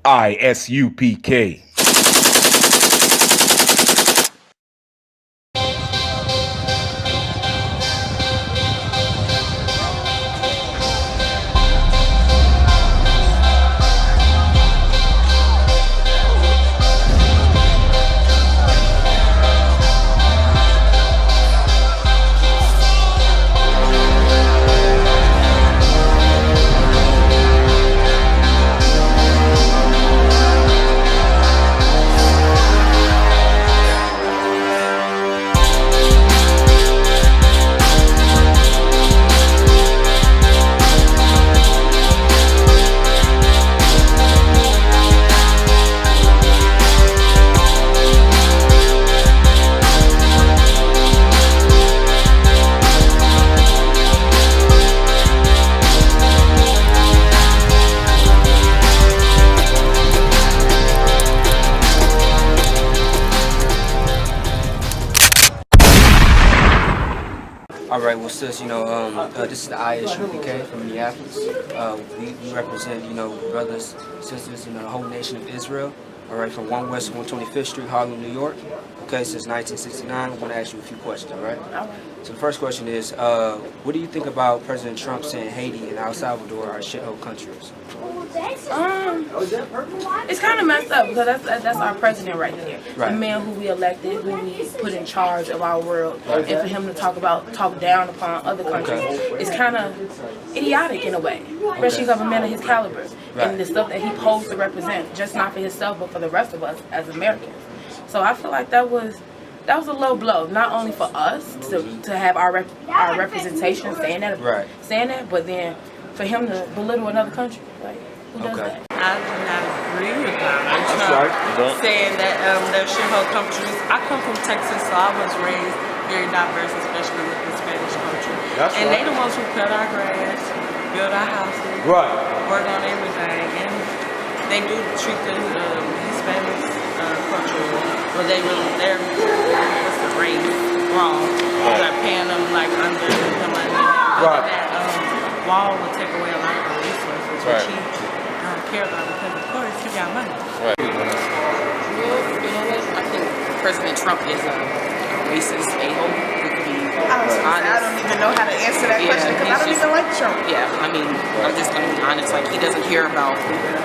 I.S.U.P.K. All right, well, sis, this is the I.S.U.P.K from Minneapolis. We represent, brothers, sisters, the whole nation of Israel. All right, from 1 West 125th Street, Harlem, New York. Okay, since 1969, I'm going to ask you a few questions, all right? All right. So the first question is, what do you think about President Trump saying Haiti and El Salvador are shithole countries? It's kind of messed up because that's our president right there. Right. The man who we elected, who we put in charge of our world, right. And for him to talk down upon other countries, it's kind of idiotic in a way, especially of a man of his caliber, right. And the stuff that he posed to represent, just not for himself but for the rest of us as Americans. So I feel like that was a low blow, not only for us to have our representation saying that, but then for him to belittle another country, like. I do not agree with Trump saying that they're shithole countries. I come from Texas, so I was raised very diverse, especially with the Spanish culture. And they the ones who cut our grass, build our houses, work on everything, and they do treat the Hispanic culture, well, they're what's the race wrong. They're paying them like under the money. That wall will take away a lot of the resources, which he care about because of course he got money. Well, I think President Trump is a racist a-hole. I don't even know how to answer that question because I don't even like Trump. Yeah, I mean, I'm just going to be honest. Like, he doesn't care about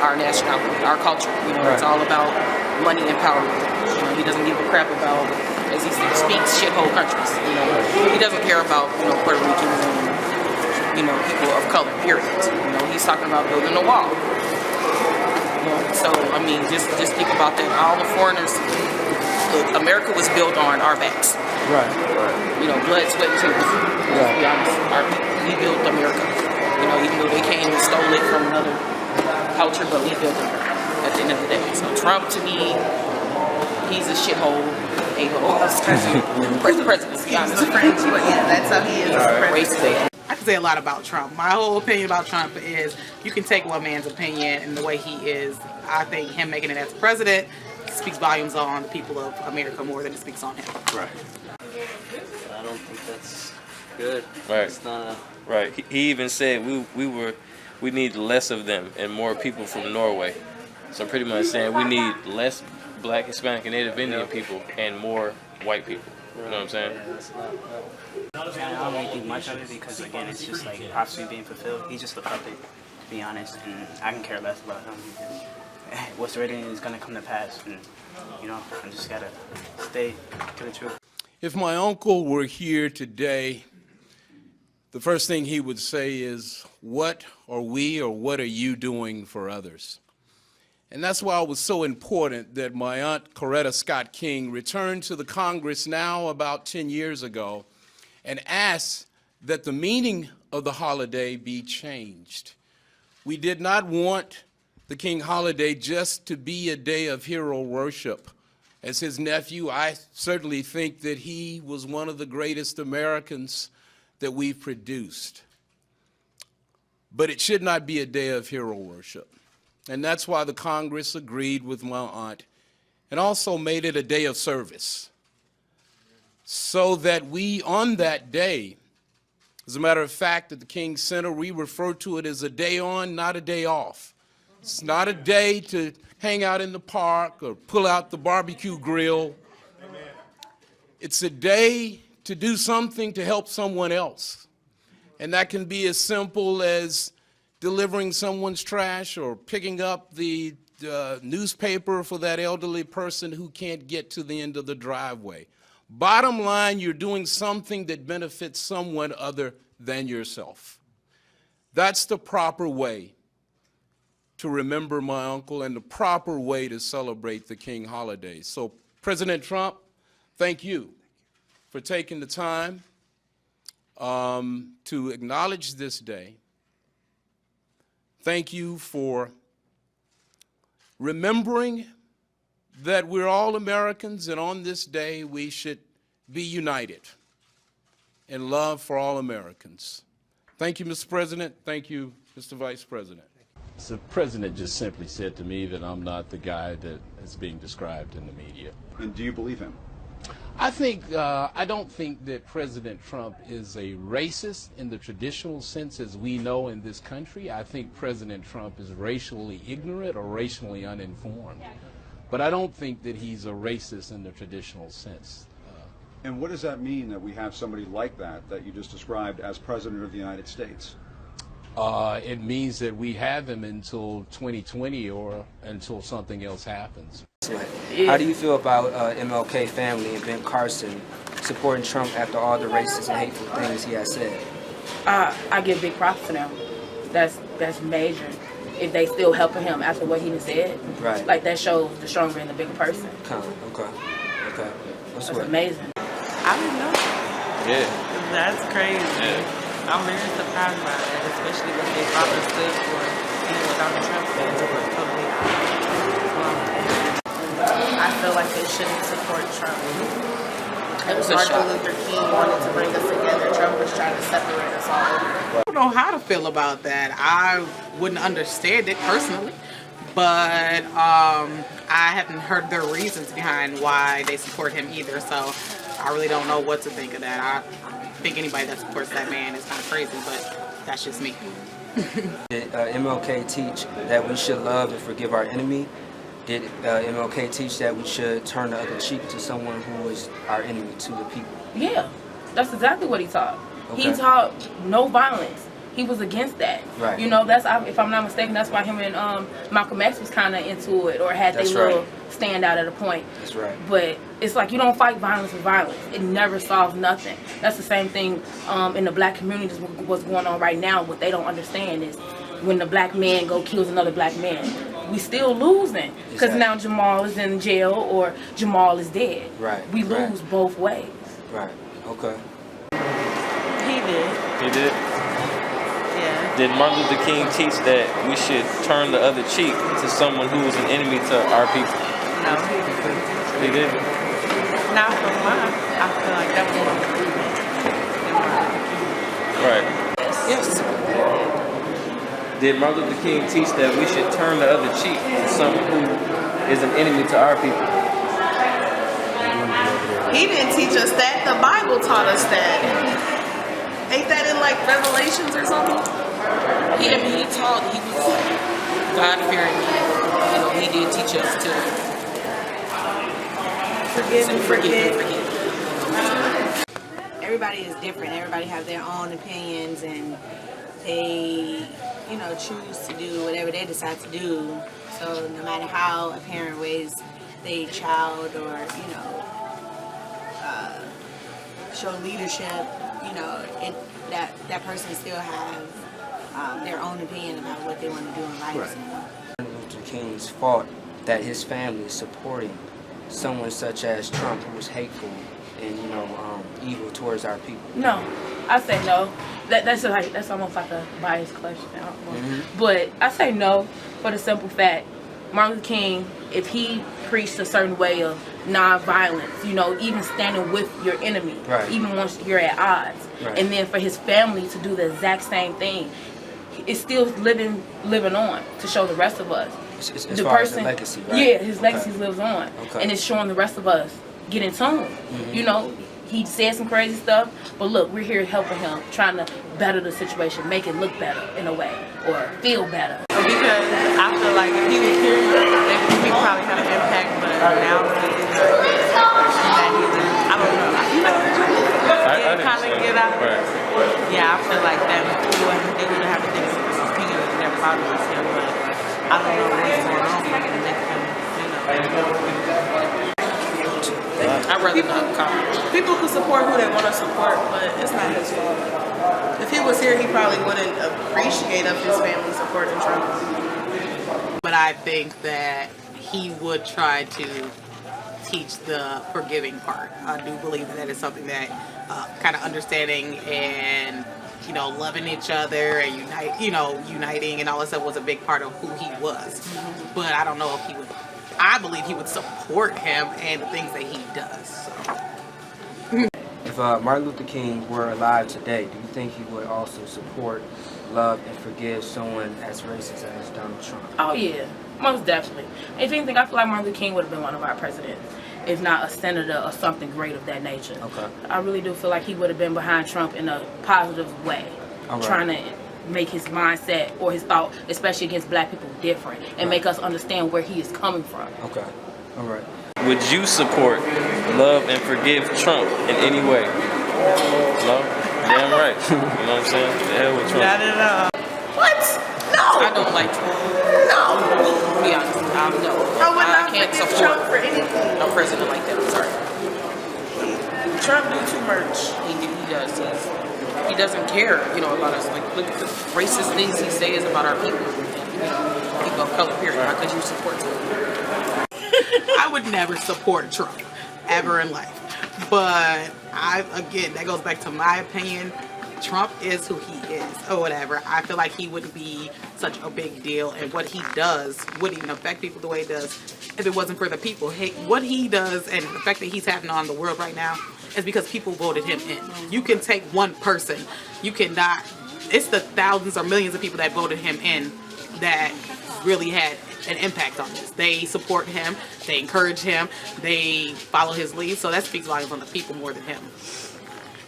our nationality, our culture. It's all about money and power. He doesn't give a crap about, as he speaks, shithole countries. He doesn't care about Puerto Ricans and people of color. Period. He's talking about building a wall. So, I mean, just think about that. All the foreigners, America was built on our backs. Right. Blood, sweat, and tears. Let's be honest. We built America. Even though they came and stole it from another culture, but we built America at the end of the day. So Trump, to me, he's a shithole, a-hole. President, to be honest. But yeah, that's how he is. Racist. I can say a lot about Trump. My whole opinion about Trump is you can take one man's opinion and the way he is. I think him making it as president speaks volumes on the people of America more than it speaks on him. Right. I don't think that's good. Right. It's not right. He even said we need less of them and more people from Norway. So pretty much saying we need less Black, Hispanic, and Native Indian people and more white people. You know what I'm saying? I don't really think much of it because, again, it's just like prophecy being fulfilled. He's just a puppet, to be honest, and I can care less about him because what's written is going to come to pass, and, I just got to stay to the truth. If my uncle were here today, the first thing he would say is, what are we or what are you doing for others? And that's why it was so important that my aunt Coretta Scott King returned to the Congress now about 10 years ago and asked that the meaning of the holiday be changed. We did not want the King holiday just to be a day of hero worship. As his nephew, I certainly think that he was one of the greatest Americans that we've produced. But it should not be a day of hero worship. And that's why the Congress agreed with my aunt and also made it a day of service. So that we, on that day, as a matter of fact, at the King Center, we refer to it as a day on, not a day off. It's not a day to hang out in the park or pull out the barbecue grill. It's a day to do something to help someone else. And that can be as simple as delivering someone's trash or picking up the newspaper for that elderly person who can't get to the end of the driveway. Bottom line, you're doing something that benefits someone other than yourself. That's the proper way to remember my uncle and the proper way to celebrate the King holidays. So, President Trump, thank you for taking the time to acknowledge this day. Thank you for remembering that we're all Americans, and on this day we should be united in love for all Americans. Thank you, Mr. President. Thank you, Mr. Vice President. The president just simply said to me that I'm not the guy that is being described in the media. And do you believe him? I don't think that President Trump is a racist in the traditional sense as we know in this country. I think President Trump is racially ignorant or racially uninformed. But I don't think that he's a racist in the traditional sense. And what does that mean that we have somebody like that you just described as President of the United States? It means that we have him until 2020 or until something else happens. How do you feel about MLK family and Ben Carson supporting Trump after all the racist and hateful things he has said? I give big props to them. That's major. If they still helping him after what he done said, right? Like that shows the stronger and the bigger person. Okay. That's amazing. I didn't know. Yeah. That's crazy. Yeah. I'm very surprised by that, especially what they father stood for, Donald Trump and to Republican. I feel like they shouldn't support Trump. Martin Luther King wanted to bring us together. Trump was trying to separate us all. I don't know how to feel about that. I wouldn't understand it personally, but I haven't heard their reasons behind why they support him either, so I really don't know what to think of that. I think anybody that supports that man is kind of crazy, but that's just me. Did MLK teach that we should love and forgive our enemy? Did MLK teach that we should turn the other cheek to someone who is our enemy, to the people? Yeah, that's exactly what he taught. Okay. He taught no violence. He was against that. Right. You know, that's, if I'm not mistaken, that's why him and Malcolm X was kind of into it, or had their little stand out at a point. That's right. But it's like you don't fight violence with violence. It never solves nothing. That's the same thing in the black communities. What's going on right now, what they don't understand is when the black man kills another black man, we still losing. Because now Jamal is in jail or Jamal is dead. Right. We lose both ways. Right. Okay. He did. He did? Yeah. Did Martin Luther King teach that we should turn the other cheek to someone who is an enemy to our people? No, he didn't. He didn't? Now for mine, I feel like that was more improvement than Martin Luther King. Right. Yes. Did Martin Luther King teach that we should turn the other cheek to someone who is an enemy to our people? He didn't teach us that. The Bible taught us that. Ain't that in like Revelations or something? He was God-fearing. You know, he did teach us to forgive and forget. Everybody is different. Everybody have their own opinions, and they, choose to do whatever they decide to do. So no matter how a parent raised their child, or show leadership, that person still have their own opinion about what they want to do in life. Right. Martin Luther King's fault that his family is supporting someone such as Trump, who is hateful and evil towards our people. No, I say no. That's almost like a biased question. I don't know. Mm-hmm. But I say no for the simple fact, Martin Luther King, if he preached a certain way of non-violence, even standing with your enemy, right, even once you're at odds, right, and then for his family to do the exact same thing, it's still living on to show the rest of us. As far as the legacy, right? Yeah, his legacy lives on, and it's showing the rest of us get in tune. Mm-hmm. He said some crazy stuff, but look, we're here helping him, trying to better the situation, make it look better in a way, or feel better. because I feel like if he was here, he probably had an impact, but now that he's I don't know. It kind of get out. Right. Yeah, I feel like that they would have a different opinion if their father was here, but I don't know what's going on that makes them, I'd rather not comment. People can support who they want to support, but it's not his fault. If he was here, he probably wouldn't appreciate of his family supporting Trump. But I think that he would try to teach the forgiving part. I do believe that is something that kind of understanding and loving each other and uniting and all that stuff was a big part of who he was. But I don't know if he would. I believe he would support him and the things that he does. So. If Martin Luther King were alive today, do you think he would also support, love, and forgive someone as racist as Donald Trump? Oh yeah, most definitely. If anything, I feel like Martin Luther King would have been one of our presidents, if not a senator or something great of that nature. Okay. I really do feel like he would have been behind Trump in a positive way, trying to make his mindset or his thought, especially against black people, different and make us understand where he is coming from. Okay. All right. Would you support, love, and forgive Trump in any way? No? Damn right. You know what I'm saying? The hell with Trump. Not at all. What? No! I don't like Trump. No! To be honest, no. I can't support Trump for anything. No president like that. I'm sorry. Trump do too much. He does. He doesn't care, about us. Like, look at the racist things he says about our people. People of color, period. How could you support him? I would never support Trump ever in life. But again, that goes back to my opinion. Trump is who he is or whatever. I feel like he wouldn't be such a big deal, and what he does wouldn't even affect people the way it does if it wasn't for the people. What he does and the effect that he's having on the world right now is because people voted him in. You can take one person. You cannot. It's the thousands or millions of people that voted him in that really had an impact on this. They support him. They encourage him. They follow his lead. So that speaks volumes on the people more than him.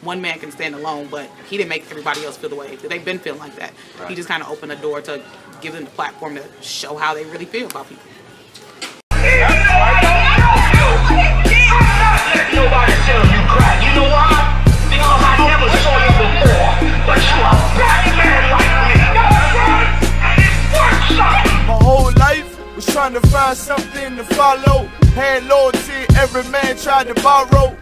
One man can stand alone, but he didn't make everybody else feel the way they've been feeling like that. Right. He just kind of opened the door to give them the platform to show how they really feel about people. Nobody tell you cry. You know why? Because I never saw you before. But you a black man like me. And it's worth something. My whole life was trying to find something to follow. Had loyalty, every man tried to borrow.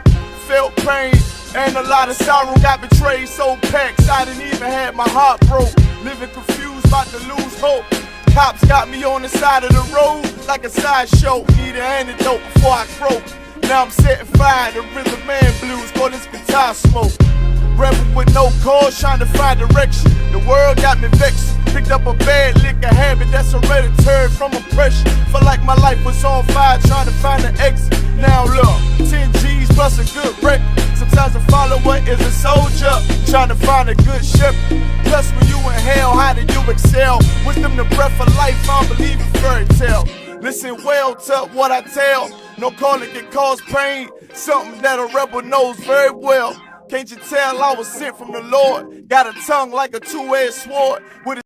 Felt pain and a lot of sorrow. Got betrayed, so packed, I didn't even have my heart broke. Living confused, about to lose hope. Cops got me on the side of the road like a sideshow. Need an antidote before I croak. Now I'm setting fire to rhythm man blues, call this guitar smoke. Rebel with no cause, trying to find direction. The world got me vexed. Picked up a bad liquor habit that's hereditary from oppression. Felt like my life was on fire, trying to find an exit. Now look, 10 G's plus a good record. Sometimes a follower is a soldier, trying to find a good shepherd. Plus when you in hell, how do you excel? Wisdom the breath of life, I don't believe in fairy tale. Listen well to what I tell. No calling can cause pain. Something that a rebel knows very well. Can't you tell I was sent from the Lord? Got a tongue like a two-edged sword. With